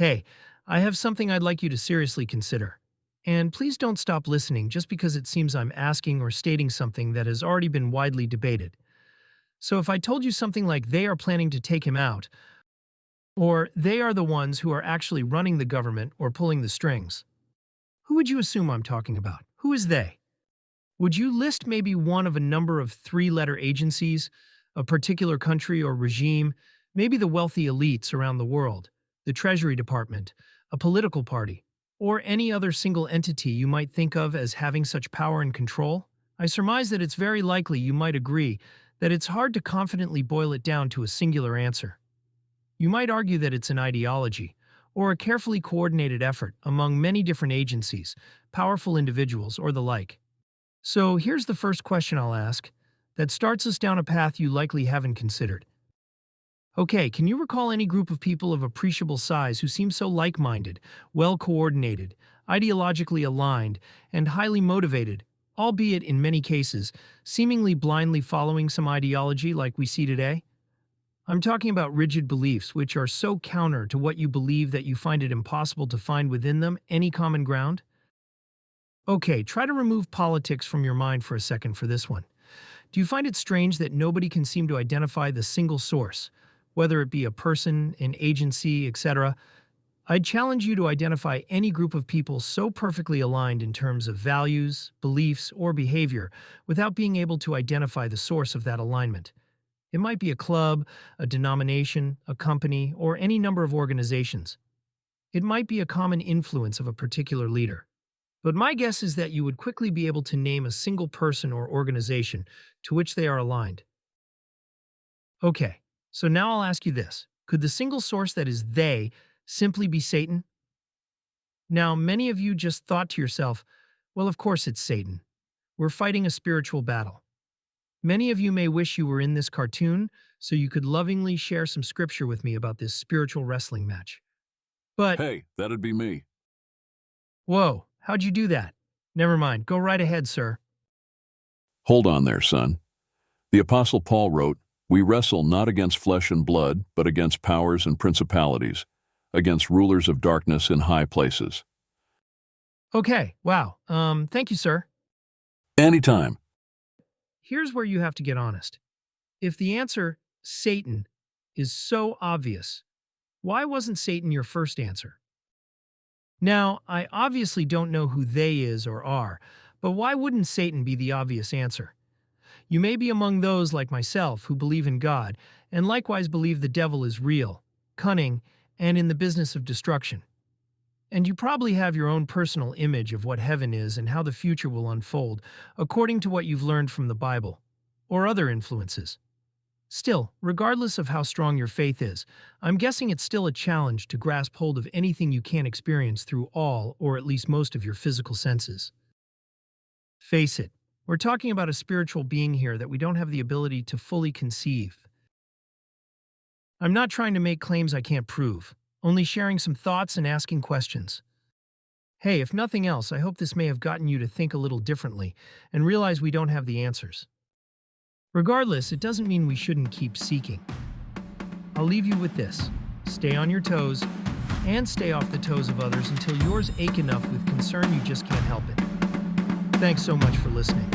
Hey, I have something I'd like you to seriously consider. And please don't stop listening just because it seems I'm asking or stating something that has already been widely debated. So if I told you something like they are planning to take him out, or they are the ones who are actually running the government or pulling the strings, who would you assume I'm talking about? Who is they? Would you list maybe one of a number of three-letter agencies, a particular country or regime, maybe the wealthy elites around the world, the Treasury Department, a political party, or any other single entity you might think of as having such power and control? I surmise that it's very likely you might agree that it's hard to confidently boil it down to a singular answer. You might argue that it's an ideology, or a carefully coordinated effort among many different agencies, powerful individuals, or the like. So here's the first question I'll ask that starts us down a path you likely haven't considered. Okay, can you recall any group of people of appreciable size who seem so like-minded, well-coordinated, ideologically aligned, and highly motivated, albeit in many cases, seemingly blindly following some ideology like we see today? I'm talking about rigid beliefs which are so counter to what you believe that you find it impossible to find within them any common ground? Okay, try to remove politics from your mind for a second for this one. Do you find it strange that nobody can seem to identify the single source, whether it be a person, an agency, etc.? I'd challenge you to identify any group of people so perfectly aligned in terms of values, beliefs, or behavior without being able to identify the source of that alignment. It might be a club, a denomination, a company, or any number of organizations. It might be a common influence of a particular leader. But my guess is that you would quickly be able to name a single person or organization to which they are aligned. Okay, so now I'll ask you this. Could the single source that is they simply be Satan? Now, many of you just thought to yourself, well, of course it's Satan. We're fighting a spiritual battle. Many of you may wish you were in this cartoon so you could lovingly share some scripture with me about this spiritual wrestling match. But, Hey, that'd be me. whoa, how'd you do that? Never mind, go right ahead, sir. Hold on there, son. The Apostle Paul wrote, "We wrestle not against flesh and blood, but against powers and principalities, against rulers of darkness in high places." Okay, wow, thank you, sir. Anytime. Here's where you have to get honest. If the answer, Satan, is so obvious, why wasn't Satan your first answer? Now, I obviously don't know who they is or are, but why wouldn't Satan be the obvious answer? You may be among those like myself who believe in God and likewise believe the devil is real, cunning, and in the business of destruction. And you probably have your own personal image of what heaven is and how the future will unfold, according to what you've learned from the Bible, or other influences. Still, regardless of how strong your faith is, I'm guessing it's still a challenge to grasp hold of anything you can't experience through all or at least most of your physical senses. Face it, we're talking about a spiritual being here that we don't have the ability to fully conceive. I'm not trying to make claims I can't prove, only sharing some thoughts and asking questions. Hey, if nothing else, I hope this may have gotten you to think a little differently and realize we don't have the answers. Regardless, it doesn't mean we shouldn't keep seeking. I'll leave you with this. Stay on your toes, and stay off the toes of others until yours ache enough with concern you just can't help it. Thanks so much for listening.